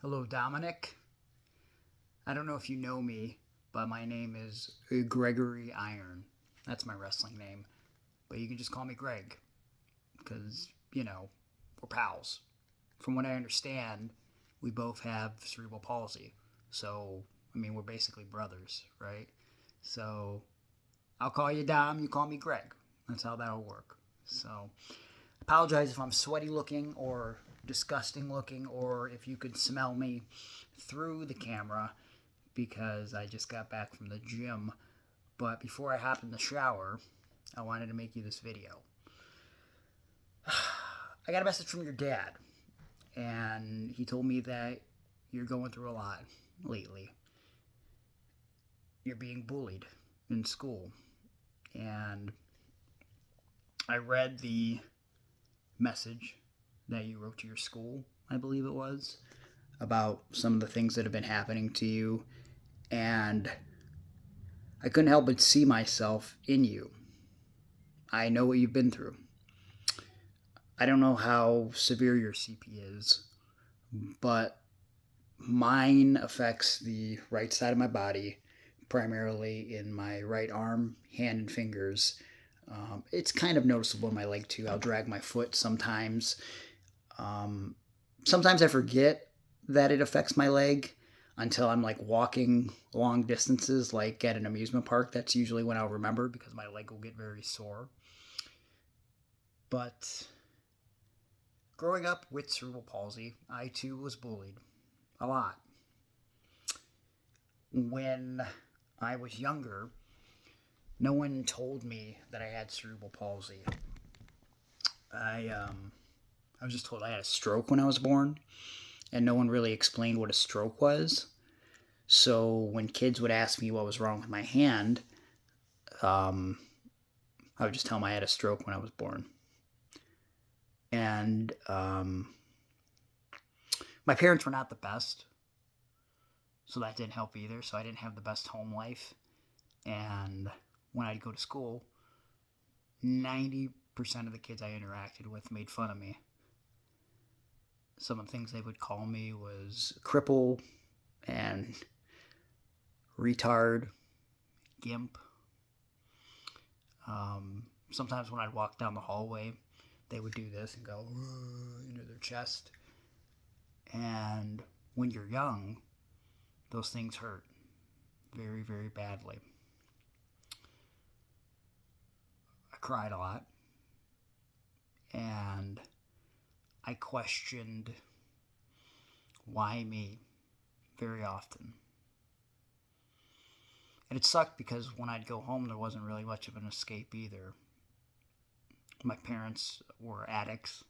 Hello, Dominic. I don't know if you know me, but my name is Gregory Iron. That's my wrestling name. But you can just call me Greg because, we're pals. From what I understand, we both have cerebral palsy. So, we're basically brothers, right? So, I'll call you Dom, you call me Greg. That's how that'll work. So, apologize if I'm sweaty looking or disgusting looking, or if you could smell me through the camera because I just got back from the gym. But before I hop in the shower, I wanted to make you this video. I got a message from your dad, and he told me that you're going through a lot lately. You're being bullied in school. And I read the message that you wrote to your school, I believe it was, about some of the things that have been happening to you. And I couldn't help but see myself in you. I know what you've been through. I don't know how severe your CP is, but mine affects the right side of my body, primarily in my right arm, hand, and fingers. It's kind of noticeable in my leg too. I'll drag my foot sometimes. Um, Sometimes I forget that it affects my leg until I'm like walking long distances, like at an amusement park. That's usually when I'll remember because my leg will get very sore. But growing up with cerebral palsy, I too was bullied a lot. When I was younger, no one told me that I had cerebral palsy. I um, I was just told I had a stroke when I was born, and no one really explained what a stroke was. So when kids would ask me what was wrong with my hand, um, I would just tell them I had a stroke when I was born. And my parents were not the best, so that didn't help either. So I didn't have the best home life. And when I'd go to school, 90% of the kids I interacted with made fun of me. Some of the things they would call me was cripple and retard, gimp. Sometimes when I'd walk down the hallway, they would do this and go into their chest. And when you're young, those things hurt very, very badly. I cried a lot, and I questioned why me very often. And it sucked because when I'd go home, there wasn't really much of an escape either. My parents were addicts.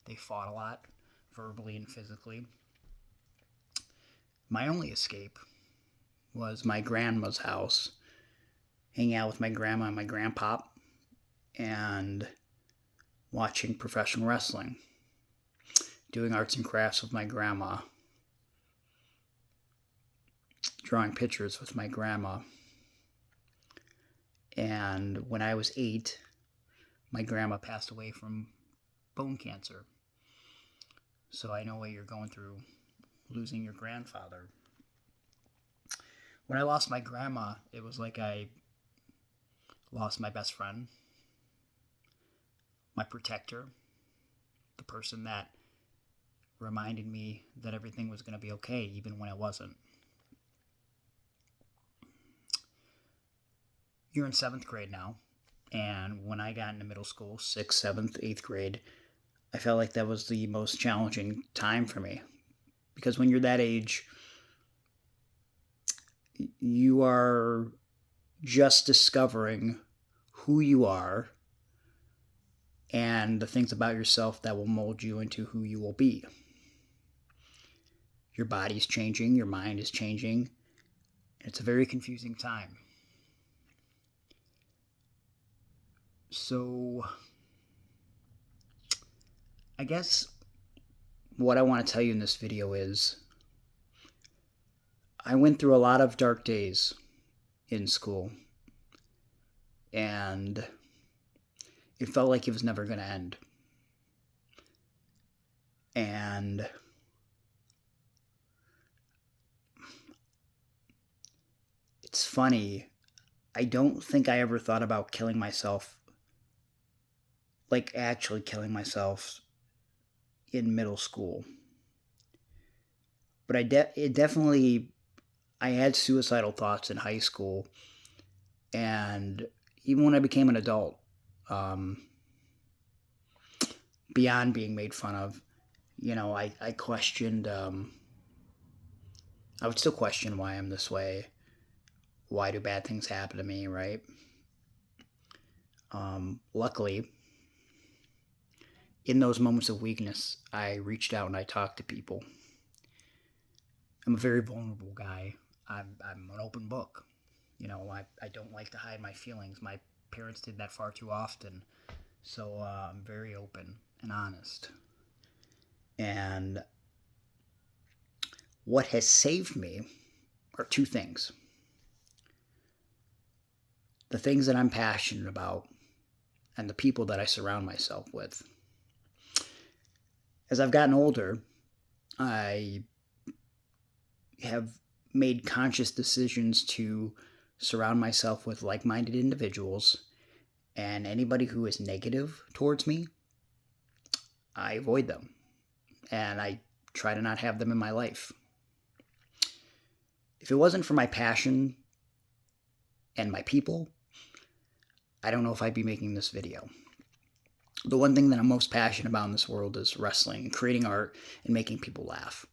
They fought a lot, verbally and physically. My only escape was my grandma's house, hanging out with my grandma and my grandpa, and watching professional wrestling, doing arts and crafts with my grandma, drawing pictures with my grandma. And when I was 8, my grandma passed away from bone cancer. So I know what you're going through, losing your grandfather. When I lost my grandma, it was like I lost my best friend, my protector, the person that reminded me that everything was going to be okay, even when it wasn't. You're in 7th grade now, and when I got into middle school, 6th, 7th, 8th grade, I felt like that was the most challenging time for me. Because when you're that age, you are just discovering who you are and the things about yourself that will mold you into who you will be. Your body's changing, your mind is changing. It's a very confusing time. So, I guess what I want to tell you in this video is I went through a lot of dark days in school, and it felt like it was never going to end. And it's funny. I don't think I ever thought about killing myself, like actually killing myself in middle school. But it definitely, I had suicidal thoughts in high school, and even when I became an adult, um, beyond being made fun of, I questioned, I would still question why I'm this way. Why do bad things happen to me, right? Luckily, in those moments of weakness, I reached out and I talked to people. I'm a very vulnerable guy. I'm an open book. I don't like to hide my feelings. My parents did that far too often. So I'm very open and honest. And what has saved me are two things: the things that I'm passionate about and the people that I surround myself with. As I've gotten older, I have made conscious decisions to surround myself with like minded individuals, and anybody who is negative towards me, I avoid them and I try to not have them in my life. If it wasn't for my passion and my people, I don't know if I'd be making this video. The one thing that I'm most passionate about in this world is wrestling and creating art and making people laugh.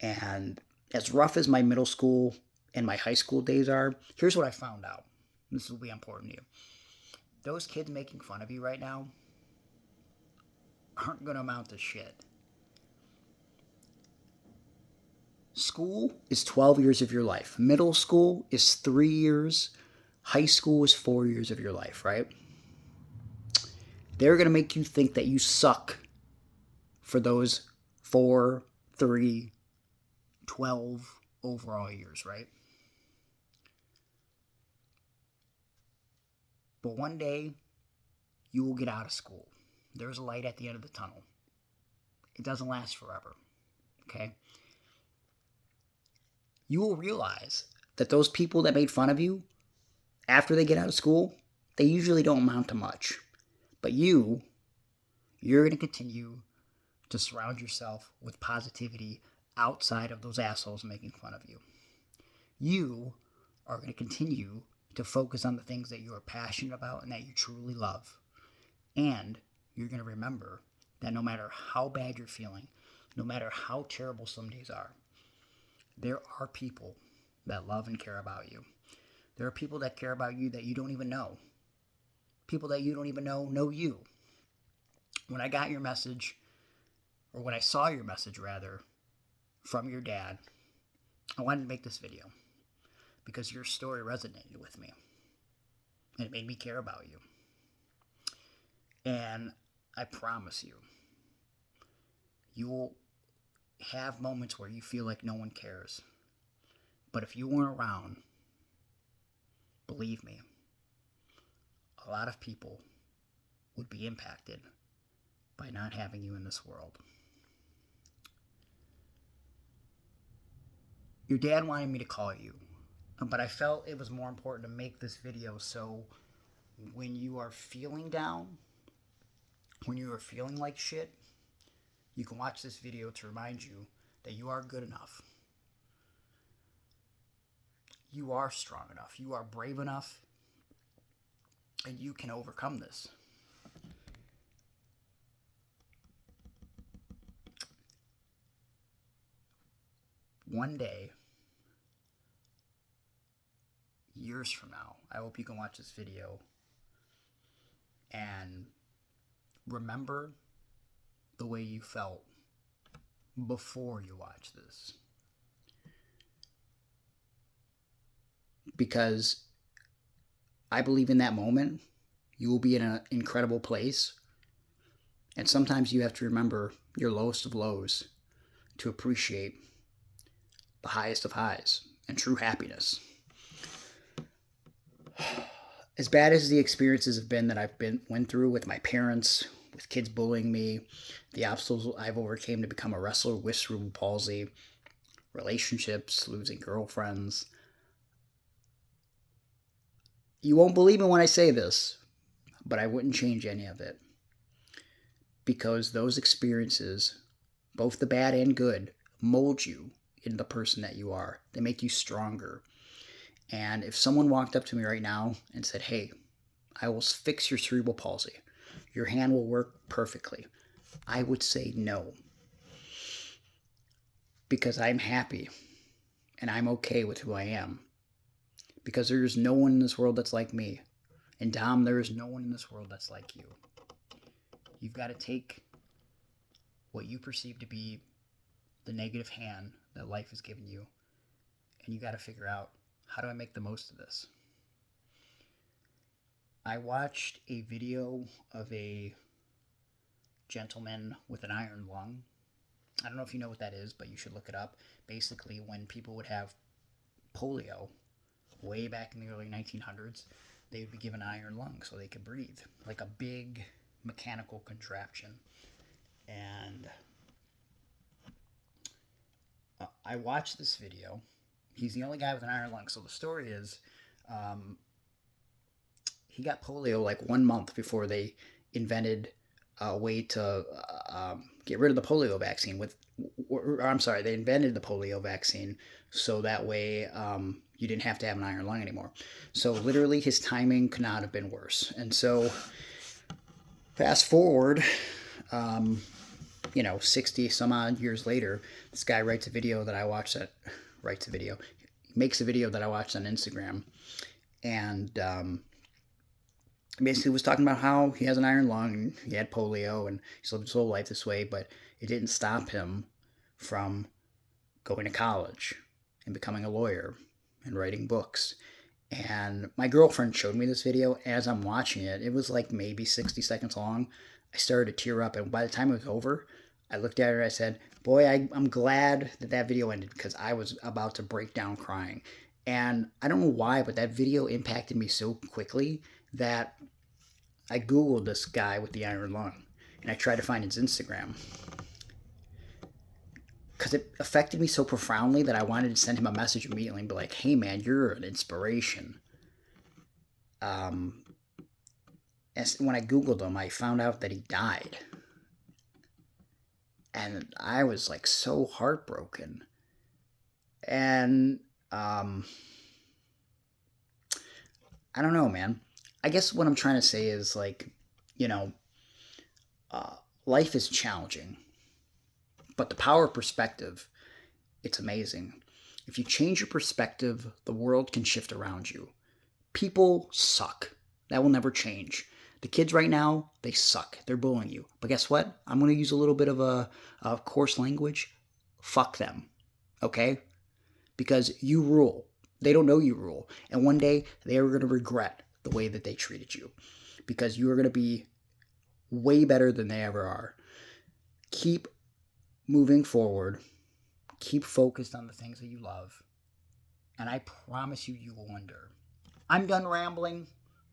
And as rough as my middle school and my high school days are, here's what I found out. This will be important to you. Those kids making fun of you right now aren't going to amount to shit. School is 12 years of your life. Middle school is 3 years. High school is 4 years of your life, right? They're going to make you think that you suck for those 4, 3, 12 overall years, right? But one day, you will get out of school. There's a light at the end of the tunnel. It doesn't last forever, okay? You will realize that those people that made fun of you, after they get out of school, they usually don't amount to much. But you're going to continue to surround yourself with positivity outside of those assholes making fun of you. You are going to continue to focus on the things that you are passionate about and that you truly love. And you're going to remember that no matter how bad you're feeling, no matter how terrible some days are, there are people that love and care about you. There are people that care about you that you don't even know. People that you don't even know you. When I got your message, or when I saw your message rather, from your dad, I wanted to make this video because your story resonated with me and it made me care about you. And I promise you, you'll have moments where you feel like no one cares. But if you weren't around, believe me, a lot of people would be impacted by not having you in this world. Your dad wanted me to call you, but I felt it was more important to make this video so when you are feeling down, when you are feeling like shit, you can watch this video to remind you that you are good enough. You are strong enough. You are brave enough. And you can overcome this. One day, years from now, I hope you can watch this video and remember the way you felt before you watch this. Because I believe in that moment, you will be in an incredible place. And sometimes you have to remember your lowest of lows to appreciate the highest of highs and true happiness. As bad as the experiences have been that went through with my parents, with kids bullying me, the obstacles I've overcame to become a wrestler with cerebral palsy, relationships, losing girlfriends, You won't believe me when I say this, but I wouldn't change any of it. Because those experiences, both the bad and good, mold you into the person that you are. They make you stronger. And if someone walked up to me right now and said, hey, I will fix your cerebral palsy, your hand will work perfectly, I would say no. Because I'm happy and I'm okay with who I am. Because there is no one in this world that's like me. And Dom, there is no one in this world that's like you. You've got to take what you perceive to be the negative hand that life has given you, and you got to figure out, how do I make the most of this? I watched a video of a gentleman with an iron lung. I don't know if you know what that is, but you should look it up. Basically, when people would have polio way back in the early 1900s, they would be given an iron lung so they could breathe, like a big mechanical contraption. And I watched this video. He's the only guy with an iron lung. So the story is, he got polio like 1 month before they invented a way to get rid of the polio vaccine. They invented the polio vaccine so that way you didn't have to have an iron lung anymore. So literally, his timing could not have been worse. And so, fast forward, 60 some odd years later, this guy makes a video that I watched on Instagram, and basically was talking about how he has an iron lung and he had polio and he's lived his whole life this way, but it didn't stop him from going to college and becoming a lawyer and writing books. And my girlfriend showed me this video. As I'm watching it, it was like maybe 60 seconds long. I started to tear up, and by the time it was over, I looked at her and I said, boy, I'm glad that video ended, because I was about to break down crying. And I don't know why, but that video impacted me so quickly that I Googled this guy with the iron lung, and I tried to find his Instagram, because it affected me so profoundly that I wanted to send him a message immediately and be like, hey man, you're an inspiration. When I Googled him, I found out that he died. And I was like so heartbroken. And I don't know, man. I guess what I'm trying to say is, like, life is challenging, but the power of perspective, it's amazing. If you change your perspective, the world can shift around you. People suck. That will never change. The kids right now, they suck. They're bullying you. But guess what? I'm going to use a little bit of a coarse language. Fuck them. Okay? Because you rule. They don't know you rule. And one day, they are going to regret the way that they treated you. Because you are going to be way better than they ever are. Keep moving forward. Keep focused on the things that you love. And I promise you, you will endure. I'm done rambling.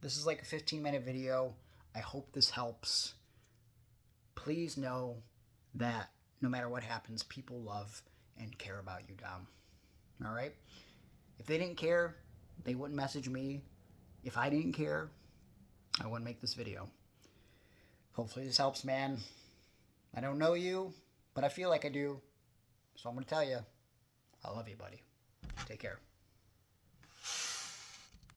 This is like a 15-minute video. I hope this helps. Please know that no matter what happens, people love and care about you, Dom. All right? If they didn't care, they wouldn't message me. If I didn't care, I wouldn't make this video. Hopefully this helps, man. I don't know you, but I feel like I do. So I'm going to tell you, I love you, buddy. Take care.